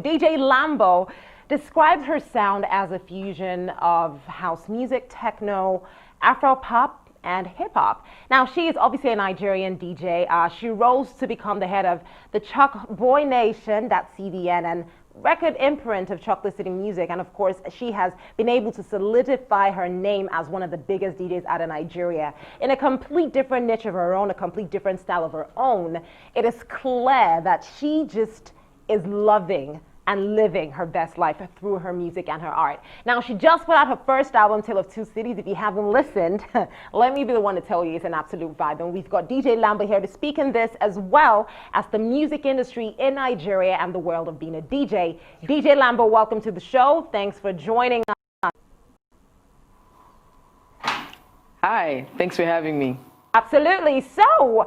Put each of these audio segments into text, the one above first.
DJ Lambo describes her sound as a fusion of house music, techno, Afro-pop, and hip-hop. Now, she is obviously a Nigerian DJ. She rose to become the head of the Chuck Boy Nation, that's CBN, and record imprint of Chocolate City Music. And of course, she has been able to solidify her name as one of the biggest DJs out of Nigeria in a complete different niche of her own, a complete different style of her own. It is clear that she just is loving and living her best life through her music and her art. Now, she just put out her first album, Tale of Two Cities. If you haven't listened, let me be the one to tell you it's an absolute vibe. And we've got DJ Lambo here to speak in this, as well as the music industry in Nigeria and the world of being a DJ. DJ Lambo, welcome to the show. Thanks for joining us. Hi, thanks for having me. Absolutely. So,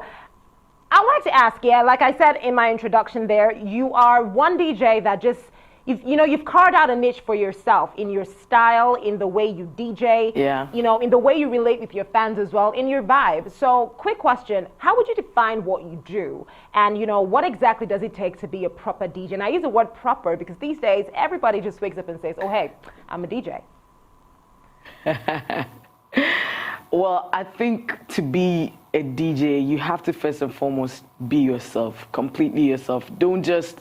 I'd like to ask, like I said in my introduction there, you are one DJ that just, you've carved out a niche for yourself in your style, in the way you DJ, in the way you relate with your fans as well, in your vibe. So, quick question, how would you define what you do? And, what exactly does it take to be a proper DJ? And I use the word proper because these days, everybody just wakes up and says, oh, hey, I'm a DJ. Well, I think to be a DJ, you have to first and foremost be yourself, completely yourself. Don't just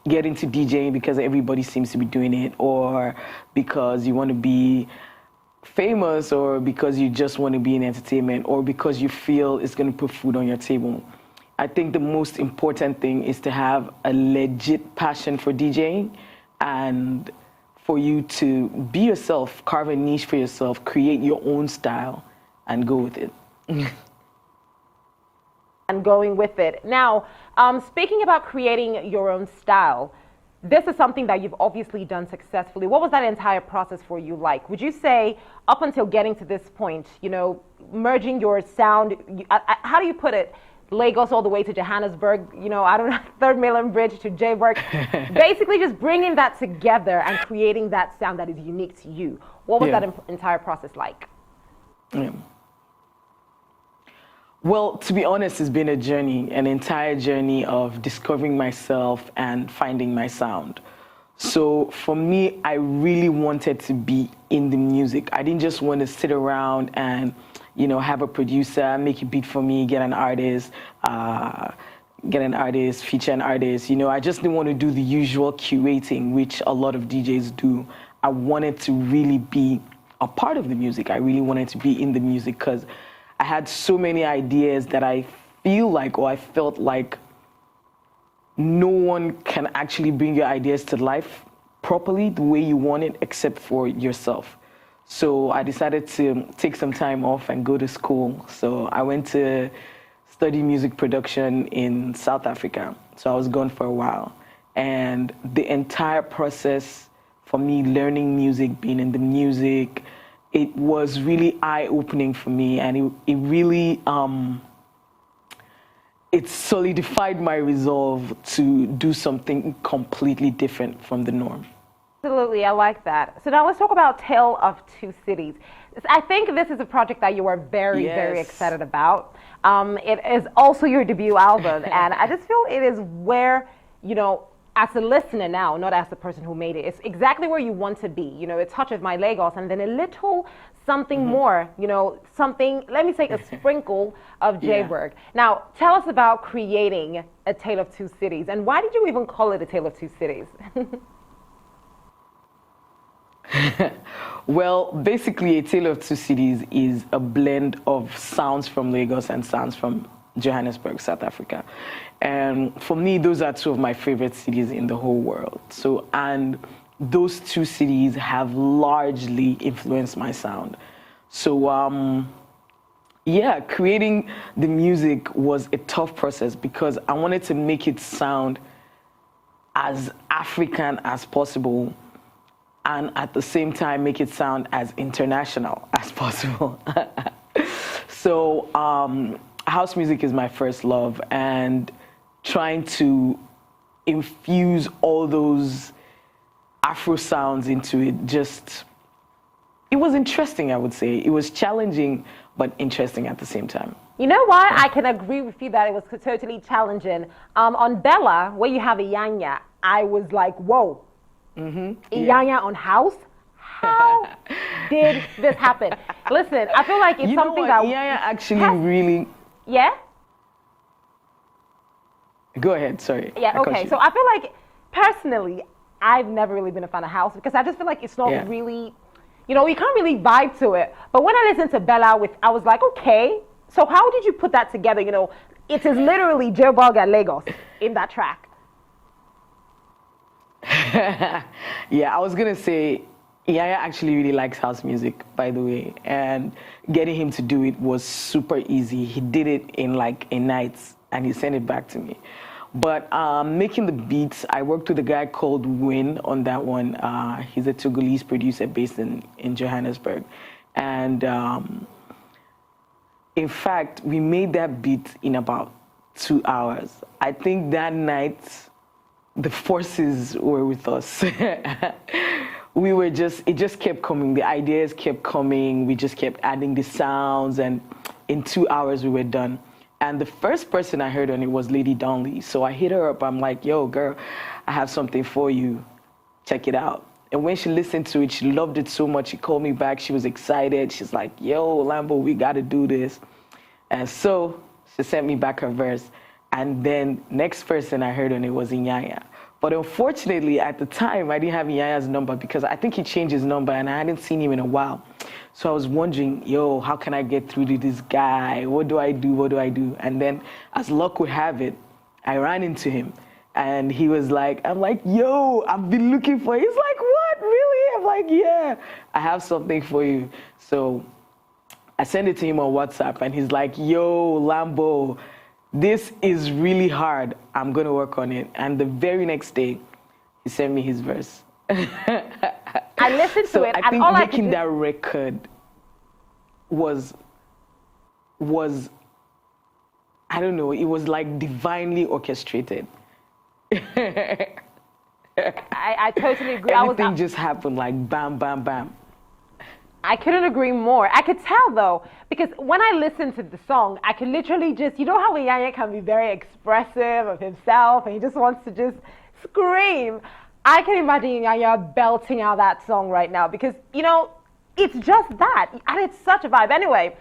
get into DJing because everybody seems to be doing it, or because you want to be famous, or because you just want to be in entertainment, or because you feel it's going to put food on your table. I think the most important thing is to have a legit passion for DJing, and for you to be yourself, carve a niche for yourself, create your own style, and go with it. And going with it. Now, speaking about creating your own style, this is something that you've obviously done successfully. What was that entire process for you like? Would you say, up until getting to this point, merging your sound, how do you put it? Lagos all the way to Johannesburg, I don't know, Third Mainland Bridge to Joburg. Basically just bringing that together and creating that sound that is unique to you. What was that entire process like? Yeah. Well, to be honest, it's been a journey, an entire journey of discovering myself and finding my sound. So for me, I really wanted to be in the music. I didn't just want to sit around and, have a producer, make a beat for me, get an artist, feature an artist. I just didn't want to do the usual curating, which a lot of DJs do. I wanted to really be a part of the music. I really wanted to be in the music because I had so many ideas that I feel like, or I felt like, no one can actually bring your ideas to life properly the way you want it except for yourself. So I decided to take some time off and go to school. So I went to study music production in South Africa. So I was gone for a while. And the entire process for me learning music, being in the music, it was really eye-opening for me, and it really it solidified my resolve to do something completely different from the norm. Absolutely, I like that. So now let's talk about Tale of Two Cities. I think this is a project that you are very, very excited about. It is also your debut album, and I just feel it is where, as a listener now, not as the person who made it, it's exactly where you want to be. A touch of my Lagos, and then a little something more, something, let me say a sprinkle of Joburg. Now, tell us about creating A Tale of Two Cities, and why did you even call it A Tale of Two Cities? Well, basically, A Tale of Two Cities is a blend of sounds from Lagos and sounds from Johannesburg, South Africa. And for me, those are two of my favorite cities in the whole world. So, and those two cities have largely influenced my sound. So, creating the music was a tough process because I wanted to make it sound as African as possible, and at the same time make it sound as international as possible. So, house music is my first love, and trying to infuse all those Afro sounds into it, it was interesting, I would say. It was challenging, but interesting at the same time. You know why? I can agree with you that it was totally challenging. On Bella, where you have a Yanya, I was like, whoa, Yeah. Iyanya on house? How did this happen? Listen, I feel like it's You know something what? that Yeah, yeah, actually has, really. yeah? Go ahead. Sorry, Yeah, I cut okay. you. So I feel like personally, I've never really been a fan of house because I just feel like it's Yeah. not really, you can't really vibe to it. But when I listened to Bella I was like, okay, so how did you put that together? It is literally Joburg and Lagos in that track. Yeah, I was gonna say, Yaya actually really likes house music, by the way, and getting him to do it was super easy. He did it in like a night, and he sent it back to me. But making the beats, I worked with a guy called Win on that one. He's a Togolese producer based in Johannesburg, and in fact, we made that beat in about 2 hours. I think that night the forces were with us. It just kept coming. The ideas kept coming. We just kept adding the sounds, and in 2 hours we were done. And the first person I heard on it was Lady Donley. So I hit her up. I'm like, yo, girl, I have something for you. Check it out. And when she listened to it, she loved it so much. She called me back. She was excited. She's like, yo, Lambo, we got to do this. And so she sent me back her verse. And then next person I heard on it was Inyanya. But unfortunately, at the time, I didn't have Inyanya's number because I think he changed his number and I hadn't seen him in a while. So I was wondering, yo, how can I get through to this guy? What do I do? What do I do? And then as luck would have it, I ran into him. And he was like, I'm like, yo, I've been looking for you. He's like, what, really? I'm like, yeah, I have something for you. So I sent it to him on WhatsApp and he's like, yo, Lambo, this is really hard. I'm going to work on it. And the very next day, he sent me his verse. I listened to So it, I and think all I making could that record was, I don't know, it was like divinely orchestrated. I totally agree. Everything just happened like bam, bam, bam. I couldn't agree more. I could tell though, because when I listened to the song, I could literally just, how Iyanya can be very expressive of himself and he just wants to just scream. I can imagine Iyanya belting out that song right now because, it's just that. And it's such a vibe. Anyway,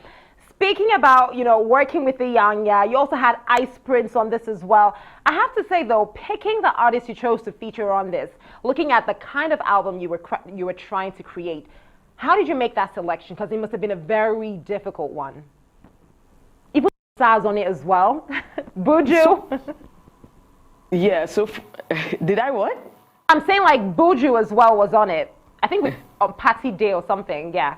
speaking about, working with Iyanya, you also had Ice Prince on this as well. I have to say though, picking the artist you chose to feature on this, looking at the kind of album you were trying to create, how did you make that selection? Because it must have been a very difficult one. Even Saz on it as well. Buju. Yeah, so did I what? I'm saying like Buju as well was on it. I think with on Patty Day or something, yeah.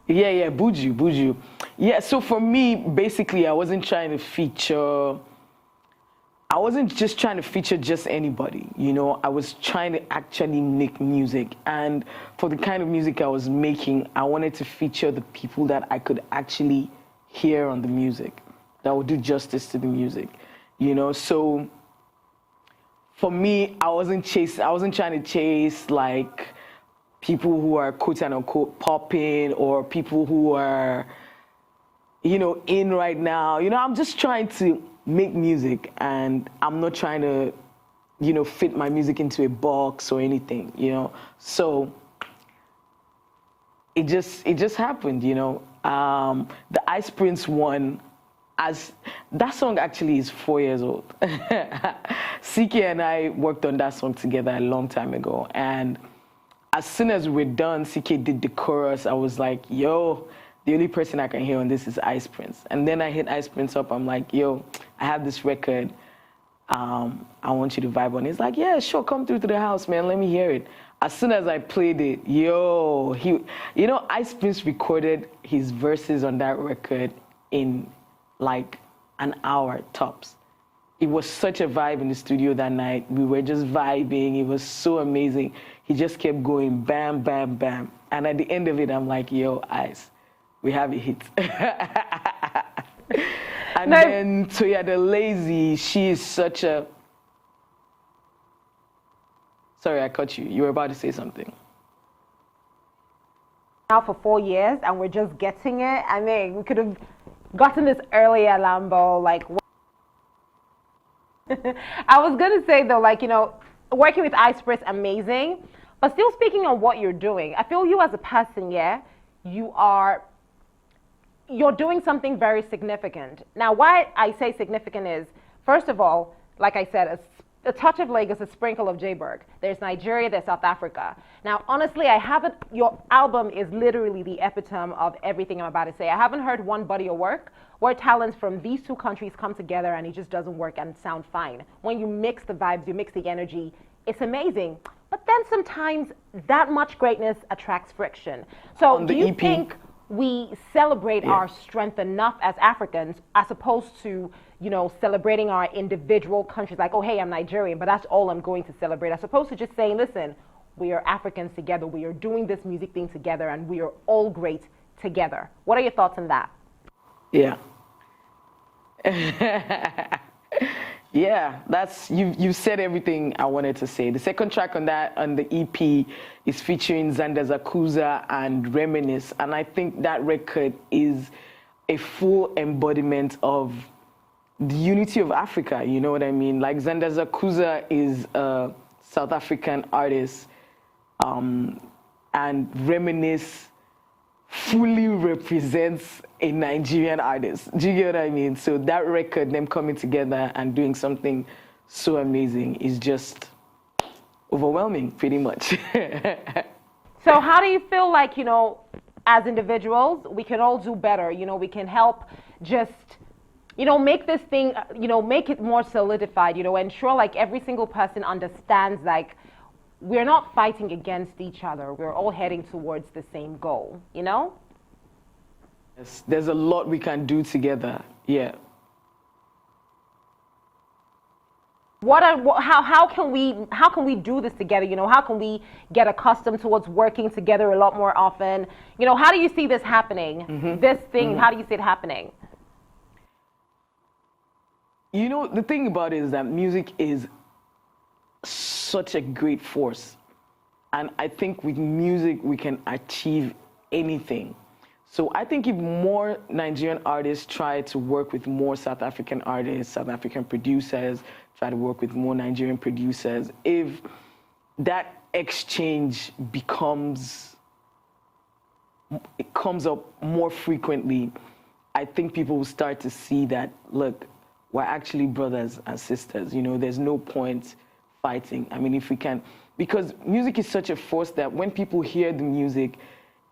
Yeah, Buju. Yeah, so for me, basically, I wasn't just trying to feature just anybody, I was trying to actually make music. And for the kind of music I was making, I wanted to feature the people that I could actually hear on the music, that would do justice to the music, So for me, I wasn't trying to chase like people who are quote unquote popping or people who are, in right now. I'm just trying to make music and I'm not trying to, fit my music into a box or anything, So it just happened, The Ice Prince one, as that song actually is 4 years old. CK and I worked on that song together a long time ago. And as soon as we were done, CK did the chorus. I was like, yo, the only person I can hear on this is Ice Prince. And then I hit Ice Prince up. I'm like, yo, I have this record. I want you to vibe on it. He's like, yeah, sure, come through to the house, man. Let me hear it. As soon as I played it, Ice Prince recorded his verses on that record in like an hour tops. It was such a vibe in the studio that night. We were just vibing. It was so amazing. He just kept going bam, bam, bam. And at the end of it, I'm like, yo, Ice, we have a hit. And then Toya the Lazy, she is such a... Sorry, I cut you. You were about to say something. Now for 4 years and we're just getting it. I mean, we could have gotten this earlier, Lambo. Like, I was gonna say though, like, working with iSprit is amazing, but still speaking on what you're doing, I feel you as a person, yeah, you are you're doing something very significant. Now, why I say significant is, first of all, like I said, a touch of Lagos, a sprinkle of Joburg. There's Nigeria, there's South Africa. Now, honestly, I haven't, your album is literally the epitome of everything I'm about to say. I haven't heard one body of work where talents from these two countries come together and it just doesn't work and sound fine. When you mix the vibes, you mix the energy, it's amazing. But then sometimes that much greatness attracts friction. So do you think we celebrate our strength enough as Africans as opposed to, celebrating our individual countries like, oh, hey, I'm Nigerian, but that's all I'm going to celebrate, as opposed to just saying, listen, we are Africans together, we are doing this music thing together, and we are all great together. What are your thoughts on that? Yeah. Yeah, that's you said everything I wanted to say. The second track on the EP is featuring Xander Zakuza and Reminisce, and I think that record is a full embodiment of the unity of Africa, you know what I mean? Like Xander Zakuza is a South African artist, and Reminisce fully represents a Nigerian artist. Do you get what I mean? So that record, them coming together and doing something so amazing is just overwhelming, pretty much. So how do you feel like, as individuals, we can all do better? We can help just, make this thing, make it more solidified, ensure like every single person understands like, we're not fighting against each other. We're all heading towards the same goal, Yes, there's a lot we can do together. Yeah. How can we do this together? How can we get accustomed towards working together a lot more often? How do you see this happening? This thing, how do you see it happening? The thing about it is that music is such a great force, and I think with music we can achieve anything. So I think if more Nigerian artists try to work with more South African artists, South African producers, try to work with more Nigerian producers, if that exchange comes up more frequently, I think people will start to see that, look, we're actually brothers and sisters. There's no point fighting. I mean, if we can, because music is such a force that when people hear the music,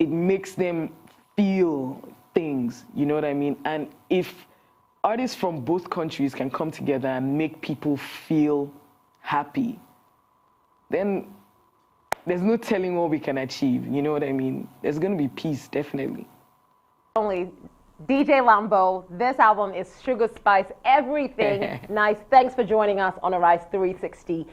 it makes them feel things, you know what I mean? And if artists from both countries can come together and make people feel happy, then there's no telling what we can achieve, you know what I mean? There's gonna be peace, definitely. Only DJ Lambo, this album is sugar spice, everything nice. Thanks for joining us on Arise 360.